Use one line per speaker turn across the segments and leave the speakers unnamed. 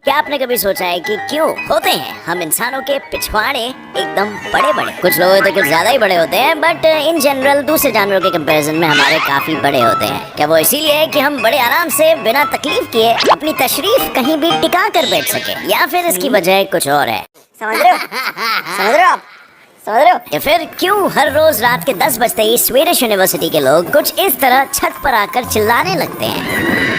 क्या आपने कभी सोचा है कि क्यों होते हैं हम इंसानों के पिछवाड़े एकदम बड़े बड़े? कुछ लोग तो कुछ ज्यादा ही बड़े होते हैं, बट इन जनरल दूसरे जानवरों के कंपैरिजन में हमारे काफी बड़े होते हैं। क्या वो इसीलिए है कि हम बड़े आराम से बिना तकलीफ किए अपनी तशरीफ कहीं भी टिका कर बैठ सके, या फिर इसकी वजह कुछ और है? समझ रहे हो? समझ रहे हो आप? समझ रहे हो? या फिर क्यों हर रोज रात के 10 बजते ही स्वीडिश यूनिवर्सिटी के लोग कुछ इस तरह छत पर आकर चिल्लाने लगते हैं?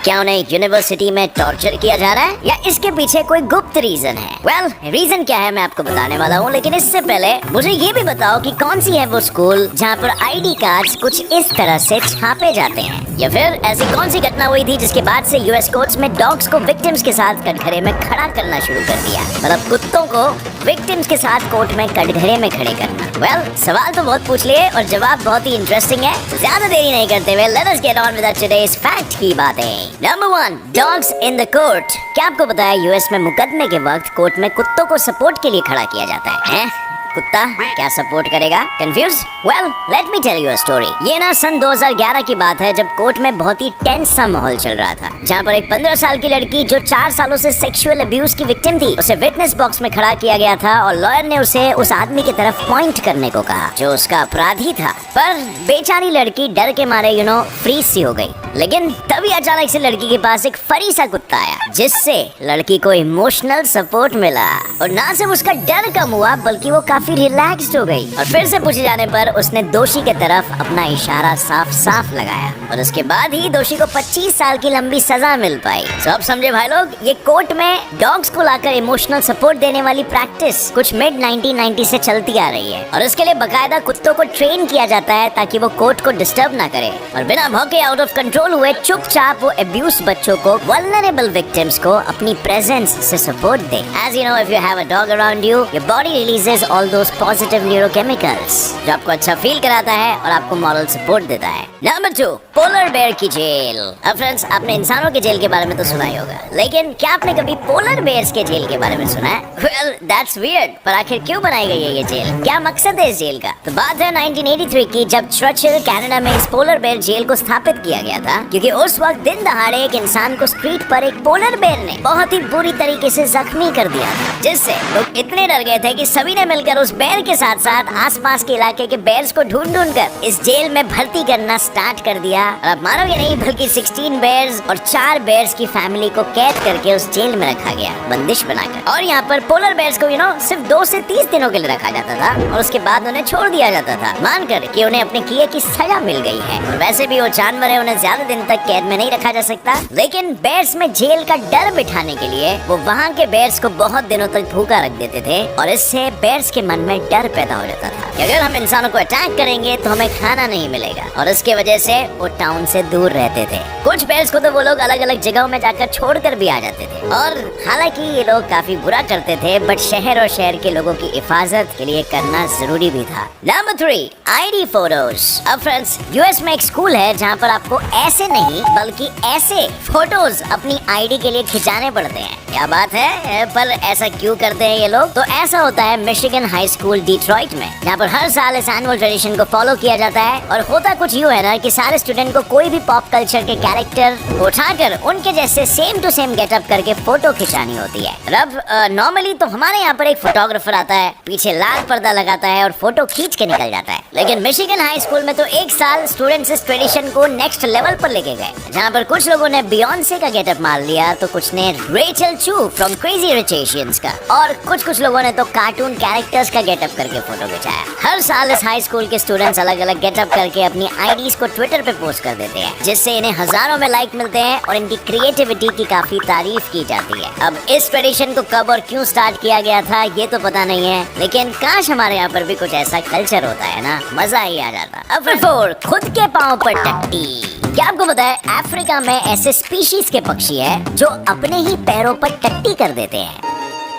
क्या उन्हें यूनिवर्सिटी में टॉर्चर किया जा रहा है, या इसके पीछे कोई गुप्त रीजन है? वेल, रीजन क्या है मैं आपको बताने वाला हूँ, लेकिन इससे पहले मुझे ये भी बताओ कि कौन सी है वो स्कूल जहाँ पर आईडी कार्ड्स कुछ इस तरह से छापे जाते हैं, या फिर ऐसी कौन सी घटना हुई थी जिसके बाद से यूएस कोर्ट्स में डॉग्स को विक्टिम्स के साथ कटघरे में खड़ा करना शुरू कर दिया, मतलब कुत्तों को विक्टिम्स के साथ कोर्ट में कटघरे में खड़े करना। वेल, सवाल तो बहुत पूछ लिए और जवाब बहुत ही इंटरेस्टिंग है, तो ज्यादा देरी नहीं करते हुए let us get on with today's fact की बातें। Number 1, dogs in the court. क्या आपको पता है यूएस में मुकदमे के वक्त कोर्ट में कुत्तों को सपोर्ट के लिए खड़ा किया जाता है? कुत्ता क्या सपोर्ट करेगा? Confuse? Well, let me tell you a story. ये ना सन 2011 की बात है, जब कोर्ट में बहुत ही टेंस सा माहौल चल रहा था, जहाँ पर एक 15 साल की लड़की जो 4 सालों से सेक्सुअल अब्यूज की विक्टिम थी, उसे विटनेस बॉक्स में खड़ा किया गया था और लॉयर ने उसे उस आदमी की तरफ पॉइंट करने को कहा जो उसका अपराधी था। पर बेचारी लड़की डर के मारे फ्रीज सी हो गई। लेकिन तभी अचानक से लड़की के पास एक फरी सा कुत्ता आया, जिससे लड़की को इमोशनल सपोर्ट मिला और ना सिर्फ उसका डर कम हुआ बल्कि वो काफी रिलैक्स्ड हो गई। और फिर से पूछे जाने पर उसने दोषी के तरफ अपना इशारा साफ साफ लगाया और उसके बाद ही दोषी को 25 साल की लंबी सजा मिल पाई। सब समझे भाई लोग? ये कोर्ट में डॉग्स को लाकर इमोशनल सपोर्ट देने वाली प्रैक्टिस कुछ मिड 1990 से चलती आ रही है, और इसके लिए बकायदा कुत्तों को ट्रेन किया जाता है ताकि वो कोर्ट को डिस्टर्ब ना करे और बिना भौंके आउट ऑफ कंट्रोल हुए चुपचाप वो अब्यूज बच्चों को, वल्नरेबल विक्टिम्स को अपनी प्रेजेंस से सपोर्ट दे। As you know, if you have a dog around you, your body releases all those positive neurochemicals जो आपको अच्छा फील कराता है और आपको मॉरल सपोर्ट देता है। नंबर 2, पोलर बेयर की जेल। अब फ्रेंड्स, आपने इंसानों के जेल के बारे में तो सुना ही होगा, लेकिन क्या आपने कभी पोलर बेयर्स के जेल के बारे में सुना है? Well, that's weird. पर आखिर क्यों बनाई गई है ये जेल? क्या मकसद है इस जेल का? तो बात है 1983 की, जब चर्चिल कनाडा में इस पोलर बेयर जेल को स्थापित किया गया था, क्योंकि उस वक्त दिन दहाड़े एक इंसान को स्ट्रीट पर एक पोलर बेयर ने बहुत ही बुरी तरीके से जख्मी कर दिया था, जिससे लोग इतने डर गए थे कि सभी ने मिलकर उस बेयर के साथ साथ आसपास के इलाके के बेयर्स को ढूंढ कर इस जेल में भर्ती करना स्टार्ट कर दिया। और आप मानोगे नहीं, बल्कि 16 बेयर्स और 4 बेयर्स की फैमिली को कैद करके उस जेल में रखा गया, बंदिश बनाकर। और यहाँ पर पोलर बेयर्स को सिर्फ 2 से 30 दिनों के लिए रखा जाता था और उसके बाद उन्हें छोड़ दिया जाता था, मानकर कि उन्हें अपने किए की सजा मिल गई है। और वैसे भी वो जानवर है, उन्हें ज्यादा दिन तक कैद में नहीं रखा जा सकता, लेकिन बेयर्स में जेल का डर बिठाने के लिए वो वहाँ के बेयर्स को बहुत दिनों तक भूखा रख देते थे, और इससे बेयर्स के मन में डर पैदा हो जाता था कि अगर हम इंसानों को अटैक करेंगे तो हमें खाना नहीं मिलेगा, और इसके वजह से वो टाउन से दूर रहते थे। कुछ बेयर्स को तो वो लोग अलग अलग जगहों में जाकर छोड़कर भी आ जाते थे, और हालांकि ये लोग काफी बुरा करते थे, बट शहर और शहर के लोगों की हिफाजत के लिए करना जरूरी भी था। Number 3, ID photos. अब फ्रेंड्स, यूएस में एक स्कूल है जहाँ पर आपको ऐसे नहीं बल्कि ऐसे फोटोज अपनी आईडी के लिए खिंचाने पड़ते हैं। क्या बात है? पर ऐसा क्यों करते हैं ये लोग? तो ऐसा होता है मिशिगन हाई स्कूल डिट्रॉइट में, जहाँ पर हर साल इस एनुअल ट्रेडिशन को फॉलो किया जाता है। और होता कुछ यूँ है ना कि सारे स्टूडेंट को कोई भी पॉप कल्चर के कैरेक्टर उठाकर उनके जैसे सेम टू सेम गेटअप करके फोटो खिंचानी होती है। अब नॉर्मली तो हमारे यहाँ पर एक फोटोग्राफर आता है, पीछे लाल पर्दा लगाता है और फोटो खींच के निकल जाता है, लेकिन मिशिगन हाई स्कूल में तो एक साल स्टूडेंट्स इस ट्रेडिशन को नेक्स्ट लेवल पर लेके गए, जहाँ पर कुछ लोगों ने बियॉन्से का गेटअप मार लिया, तो कुछ ने रेचल चू फ्रॉम क्रेजी रिच एशियंस का, और कुछ लोगों ने तो कार्टून कैरेक्टर्स का गेटअप करके फोटो खिंचाया। हर साल इस हाई स्कूल के स्टूडेंट्स अलग अलग गेटअप करके अपनी आईडीज को ट्विटर पे पोस्ट कर देते हैं, जिससे इन्हें हजारों में लाइक मिलते हैं और इनकी क्रिएटिविटी की काफी तारीफ की जाती है। अब इस ट्रेडिशन को कब और क्यों स्टार्ट किया गया था ये तो पता नहीं है, लेकिन काश हमारे यहाँ पर भी कुछ ऐसा कल्चर होता है ना, मजा ही आ जाता। अब 4, खुद के पाँव पर टट्टी। क्या आपको पता है अफ्रीका में ऐसे स्पीशीज के पक्षी है जो अपने ही पैरों पर टट्टी कर देते हैं?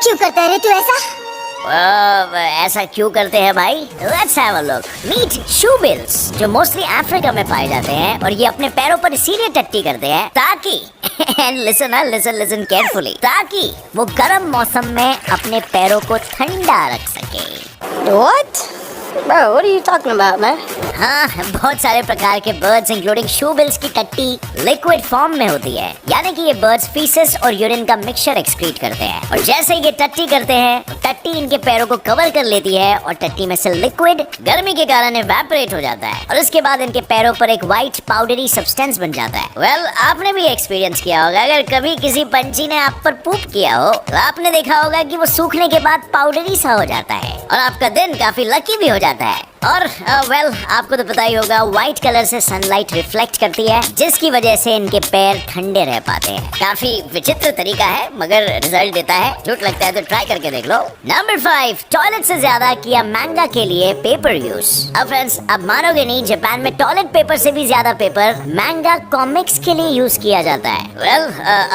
क्यों करता है रे तू ऐसा?
ऐसा क्यों करते हैं भाई? Let's have a look. Meet shoebills, जो मोस्टली अफ्रीका में पाए जाते हैं, और ये अपने पैरों पर इसीलिए टट्टी करते हैं ताकि and listen carefully, ताकि वो गर्म मौसम में अपने पैरों को ठंडा रख सके।
What? Bro, what are you talking about, man?
हाँ, बहुत सारे प्रकार के बर्ड्स इंक्लूडिंग शू बिल्स की टट्टी लिक्विड फॉर्म में होती है, यानी कि ये बर्ड्स फीसेस और यूरिन का मिक्सचर एक्सक्रीट करते हैं और जैसे ये टट्टी करते हैं टट्टी इनके पैरों को कवर कर लेती है और टट्टी में से लिक्विड गर्मी के कारण इवेपोरेट हो जाता है और उसके बाद इनके पैरों पर एक व्हाइट पाउडरी सब्सटेंस बन जाता है। वेल, आपने भी एक्सपीरियंस किया होगा, अगर कभी किसी पंछी ने आप पर पूप किया हो तो आपने देखा होगा कि वो सूखने के बाद पाउडरी सा हो जाता है और आपका दिन काफी लकी भी हो जाता है। और वेल, आपको तो पता ही होगा व्हाइट कलर से सनलाइट रिफ्लेक्ट करती है जिसकी वजह से इनके पैर ठंडे रह पाते हैं। काफी विचित्र तरीका है मगर रिजल्ट देता है। झूठ लगता है तो ट्राई करके देख लो। नंबर 5, टॉयलेट से ज्यादा किया मैंगा के लिए पेपर यूज। अब फ्रेंड्स, अब मानोगे नहीं, जापान में टॉयलेट पेपर से भी ज्यादा पेपर मैंगा कॉमिक्स के लिए यूज किया जाता है। वेल,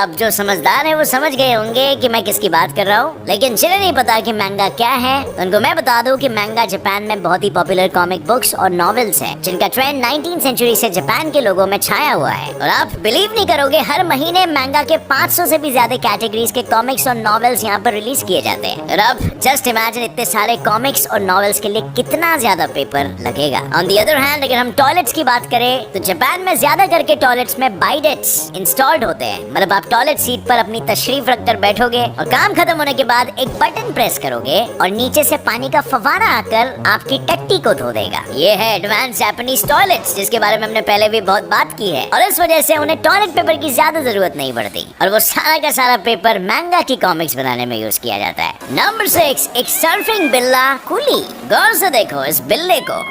अब जो समझदार है वो समझ गए होंगे कि मैं किसकी बात कर रहा हूँ, लेकिन जिन्हें नहीं पता कि मैंगा क्या है उनको मैं बता दूं कि मैंगा जापान में बहुत ही पॉपुलर कॉमिक बुक्स और नॉवेल्स हैं जिनका ट्रेंड 19th सेंचुरी से जापान के लोगों में छाया हुआ है। और आप बिलीव नहीं करोगे, हर महीने मैंगा के 500 से भी ज्यादा कैटेगरीज के कॉमिक्स और नॉवेल्स यहाँ पर रिलीज किए जाते हैं। और अब जस्ट इमेजिन इतने सारे कॉमिक्स और नॉवेल्स के लिए कितना ज्यादा पेपर लगेगा। ऑन दी अदर हैंड, अगर हम टॉयलेट्स की बात करें तो जापान में ज्यादा करके टॉयलेट्स में बाइडेट्स इंस्टॉल्ड होते हैं। मतलब आप टॉयलेट सीट पर अपनी तशरीफ रखकर बैठोगे और काम खत्म होने के बाद एक बटन प्रेस करोगे और नीचे से पानी का फव्वारा आकर आपकी टट्टी को धो देगा। ये है एडवांस जापानीज टॉयलेट्स, जिसके बारे में हमने पहले भी बहुत बात की है और इस वजह से उन्हें टॉयलेट पेपर की ज्यादा जरूरत नहीं पड़ती और वो सारा का सारा पेपर मैंगा की कॉमिक्स बनाने में यूज किया जाता है। नंबर 6, एक सर्फिंग बिल्ला कुली। गौर से देखो इस बिल्ले को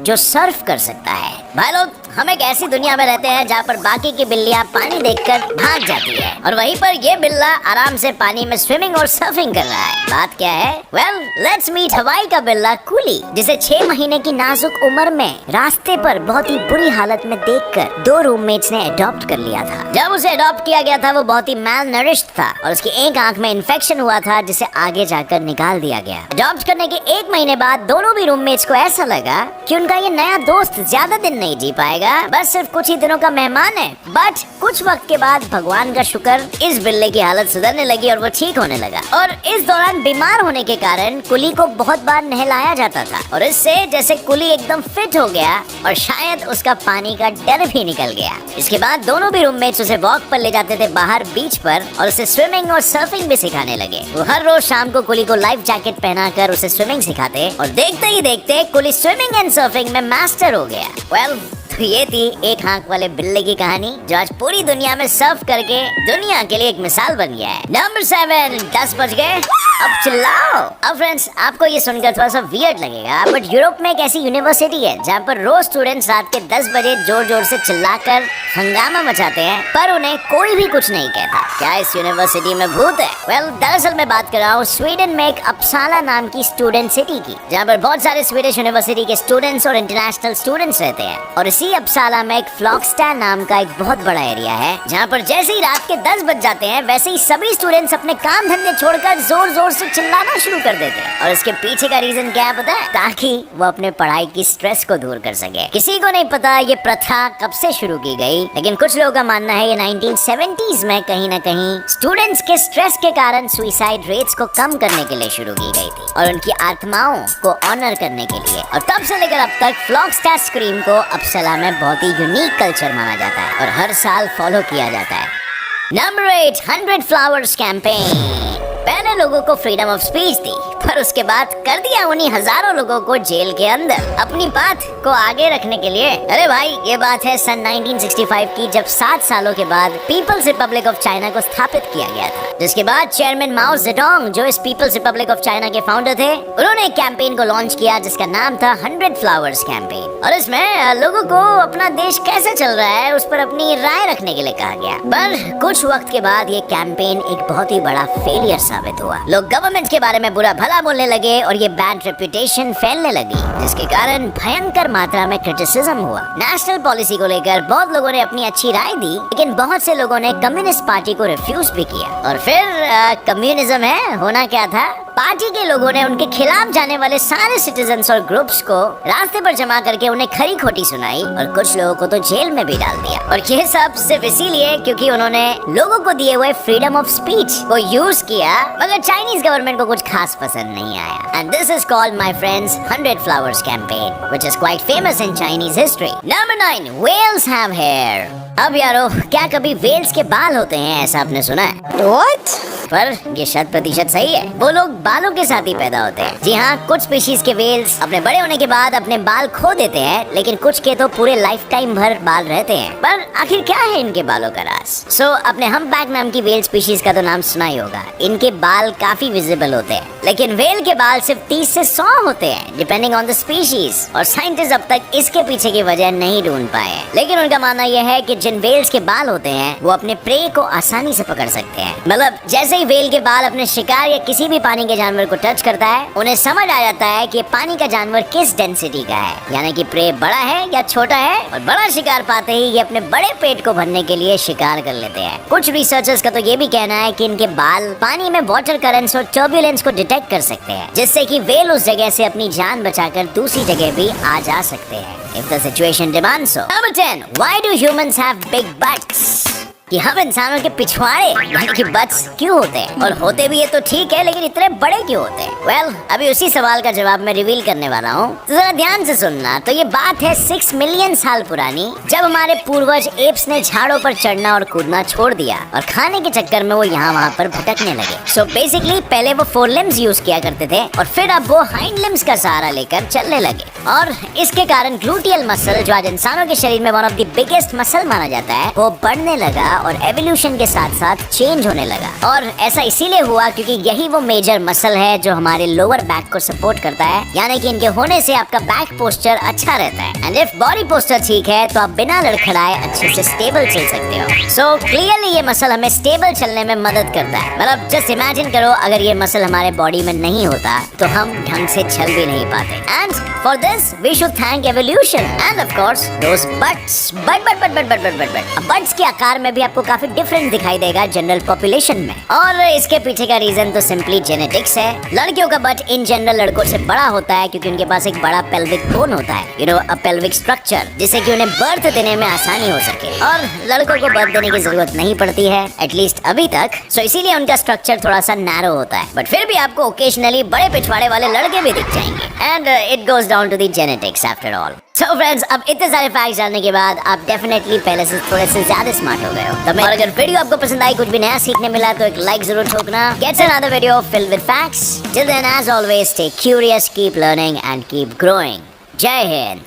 जो सर्फ कर सकता है। भाई लोग, हम एक ऐसी दुनिया में रहते हैं जहाँ पर बाकी की बिल्लियाँ पानी देखकर भाग जाती है और वहीं पर ये बिल्ला आराम से पानी में स्विमिंग और सर्फिंग कर रहा है। बात क्या है? वेल, लेट्स मीट हवाई का बिल्ला कुली, जिसे 6 महीने की नाजुक उम्र में रास्ते पर बहुत ही बुरी हालत में देखकर 2 रूममेट्स ने अडॉप्ट कर लिया था। जब उसे अडॉप्ट किया गया था वो बहुत ही मैल नरिश्ड था और उसकी एक आंख में इन्फेक्शन हुआ था जिसे आगे जाकर निकाल दिया गया। अडॉप्ट करने के 1 महीने बाद दोनों भी रूममेट्स को ऐसा लगा कि उनका ये नया दोस्त ज्यादा दिन नहीं जी पाएगा, बस सिर्फ कुछ ही दिनों का मेहमान है। बट कुछ वक्त के बाद भगवान का शुक्र, इस बिल्ले की हालत सुधरने लगी और वो ठीक होने लगा। और इस दौरान बीमार होने के कारण कुली को बहुत बार नहलाया जाता था और इससे जैसे कुली एकदम फिट हो गया और शायद उसका पानी का डर भी निकल गया। इसके बाद दोनों भी रूममेट्स उसे वॉक पर ले जाते थे बाहर बीच पर और उसे स्विमिंग और सर्फिंग भी सिखाने लगे। वो हर रोज शाम को कुली को लाइफ जैकेट पहनाकर उसे स्विमिंग सिखाते और देखते ही देखते कुली स्विमिंग एंड सर्फिंग में मास्टर हो गया। वेल, तो ये थी एक आंख वाले बिल्ले की कहानी जो आज पूरी दुनिया में सर्फ करके दुनिया के लिए एक मिसाल बन गया है। नंबर 7, 10 बज गए, अब चिल्लाओ। अब फ्रेंड्स, आपको ये सुनकर थोड़ा सा वियर्ड लगेगा बट यूरोप में एक ऐसी यूनिवर्सिटी है जहाँ पर रोज स्टूडेंट्स रात के 10 बजे जोर जोर से चिल्लाकर हंगामा मचाते हैं पर उन्हें कोई भी कुछ नहीं कहता। क्या इस यूनिवर्सिटी में भूत है? वेल, दरअसल मैं बात कर रहा हूँ स्वीडन में एक अपसाला नाम की स्टूडेंट सिटी की, जहाँ पर बहुत सारे स्वीडिश यूनिवर्सिटी के स्टूडेंट्स और इंटरनेशनल स्टूडेंट्स रहते हैं। और इसी अपसाला में एक फ्लॉगस्टार नाम का एक बहुत बड़ा एरिया है जहाँ पर जैसे ही रात के 10 बज जाते हैं वैसे ही सभी स्टूडेंट्स अपने काम धंधे छोड़कर जोर जोर से चिल्लाना शुरू कर देते हैं। और इसके पीछे का रीजन क्या है पता है? ताकि वो अपने पढ़ाई की स्ट्रेस को दूर कर सके। किसी को नहीं पता ये प्रथा कब से शुरू की गई, लेकिन कुछ लोगों का मानना है ये 1970s में कहीं ना कहीं स्टूडेंट्स के स्ट्रेस के कारण सुसाइड रेट्स को कम करने के लिए शुरू की गई थी और उनकी आत्माओं को ऑनर करने के लिए। और तब से लेकर अब तक फ्लॉगस्टार स्क्रीम को अपसला में बहुत ही यूनिक कल्चर माना जाता है और हर साल फॉलो किया जाता है। Number 8, 100 flowers campaign. पहले लोगों को फ्रीडम ऑफ स्पीच दी पर उसके बाद कर दिया उन्हीं हजारों लोगों को जेल के अंदर अपनी बात को आगे रखने के लिए। अरे भाई, ये बात है सन 1965 की, जब 7 सालों के बाद पीपल्स रिपब्लिक ऑफ चाइना को स्थापित किया गया था, जिसके बाद चेयरमैन माओ जेडोंग, जो इस पीपल्स रिपब्लिक ऑफ चाइना के फाउंडर थे, उन्होंने एक कैंपेन को लॉन्च किया जिसका नाम था 100 फ्लावर्स कैंपेन। और इसमें लोगों को अपना देश कैसे चल रहा है उस पर अपनी राय रखने के लिए कहा गया। पर कुछ वक्त के बाद ये कैंपेन एक बहुत ही बड़ा फेलियर साबित हुआ। लोग गवर्नमेंट के बारे में बुरा भला बोलने लगे और ये बैड रेपुटेशन फैलने लगी, जिसके कारण भयंकर मात्रा में क्रिटिसिज्म हुआ। नेशनल पॉलिसी को लेकर बहुत लोगों ने अपनी अच्छी राय दी, लेकिन बहुत से लोगों ने कम्युनिस्ट पार्टी को रिफ्यूज भी किया। और फिर कम्युनिज्म है, होना क्या था? पार्टी के लोगों ने उनके खिलाफ जाने वाले सारे सिटीजन्स और ग्रुप्स को रास्ते पर जमा करके उन्हें खरी खोटी सुनाई और कुछ लोगों को तो जेल में भी डाल दिया। और ये सब सिर्फ इसीलिए क्योंकि उन्होंने लोगों को दिए हुए फ्रीडम ऑफ स्पीच को यूज किया, मगर चाइनीज गवर्नमेंट को कुछ खास पसंद नहीं आया। And this is called my friends 100 flowers campaign, which is quite famous in Chinese history. Number 9, whales have hair. अब यारो, क्या कभी व्हेल्स के बाल होते हैं, ऐसा आपने सुना है?
What?
पर ये 100% सही है। वो लोग बालों के साथ ही पैदा होते हैं। जी हाँ, कुछ स्पीशीज के व्हेल्स अपने बड़े होने के बाद अपने बाल खो देते हैं, लेकिन कुछ के तो पूरे लाइफ टाइम भर बाल रहते हैं। पर आखिर क्या है इनके बालों का राज? अपने हम्पबैक नाम की व्हेल स्पीशीज का तो नाम सुना ही होगा। इनके बाल काफी विजिबल होते हैं, लेकिन व्हेल के बाल सिर्फ 30 से 100 होते हैं, डिपेंडिंग ऑन द स्पीशीज। और साइंटिस्ट अब तक इसके पीछे की वजह नहीं ढूंढ पाए, लेकिन उनका मानना यह है कि जिन व्हेल्स के बाल होते हैं वो अपने प्रे को आसानी से पकड़ सकते हैं। मतलब जैसे ही व्हेल के बाल अपने शिकार या किसी भी पानी के जानवर को टच करता है, उन्हें समझ आ जाता है कि पानी का जानवर किस डेंसिटी का है, यानी कि प्रे बड़ा है या छोटा है। और बड़ा शिकार पाते ही ये अपने बड़े पेट को भरने के लिए शिकार कर लेते हैं। कुछ रिसर्चर्स का तो ये भी कहना है कि इनके बाल पानी में वाटर करंट्स और टर्बुलेंस को डिटेक्ट कर सकते हैं, जिससे कि व्हेल उस जगह से अपनी जान बचाकर दूसरी जगह भी आ जा सकते हैं if the situation demands so. Number 10, why do humans have big butts? कि हम इंसानों के पिछवाड़े यानी कि बट्स क्यों होते हैं? और होते भी ये तो ठीक है, लेकिन इतने बड़े क्यों होते हैं? वेल, अभी उसी सवाल का जवाब मैं रिवील करने वाला हूँ, तो जरा ध्यान से सुनना। तो ये बात है 6 मिलियन साल पुरानी, जब हमारे पूर्वज एप्स ने झाड़ों पर चढ़ना और कूदना छोड़ दिया और खाने के चक्कर में वो यहाँ वहाँ पर भटकने लगे। बेसिकली पहले वो 4 लिम्स यूज किया करते थे और फिर अब वो हाइंड लिम्स का सहारा लेकर चलने लगे। और इसके कारण ग्लूटियल मसल, जो आज इंसानों के शरीर में one of the biggest muscle माना जाता है, वो बढ़ने लगा और एवोल्यूशन के साथ साथ चेंज होने लगा। और ऐसा इसीलिए हुआ क्योंकि यही वो मेजर मसल है जो हमारे लोअर बैक को सपोर्ट करता है, यानी कि इनके होने से आपका बैक पोस्चर अच्छा रहता है। एंड इफ बॉडी पोस्चर ठीक है तो आप बिना लड़खड़ाए अच्छे से स्टेबल चल सकते हो। क्लियरली ये मसल हमें स्टेबल चलने में मदद करता है। मतलब जस्ट इमेजिन करो, अगर ये मसल हमारे बॉडी में नहीं होता तो हम ढंग से चल भी नहीं पाते। And for this we should thank evolution and of course those butts. Butts के आकार में भी आपको काफी डिफरेंट दिखाई देगा जनरल पॉपुलेशन में, और इसके पीछे का रीजन तो सिंपली जेनेटिक्स है। लड़कियों का बट इन जनरल लड़कों से बड़ा होता है क्योंकि उनके पास एक बड़ा पेल्विक बोन होता है, you know, a pelvic structure, जिससे कि उन्हें बर्थ देने में आसानी हो सके। और लड़कों को बर्थ देने की जरूरत नहीं पड़ती है, एटलीस्ट अभी तक। इसीलिए उनका स्ट्रक्चर थोड़ा सा नैरो होता है, बट फिर भी आपको ओकेजनली बड़े पिछवाड़े वाले लड़के भी दिख जाएंगे। And it goes down to the genetics after all. Friends, अब इतने सारे फैक्ट्स जानने के बाद आप डेफिनेटली पहले से थोड़े से ज्यादा स्मार्ट हो गए हो। और अगर वीडियो आपको पसंद आई, कुछ भी नया सीखने मिला, तो एक लाइक जरूर ठोकना। Get another video filled with facts. Till then, as always, stay curious, keep learning and keep growing. जय हिंद।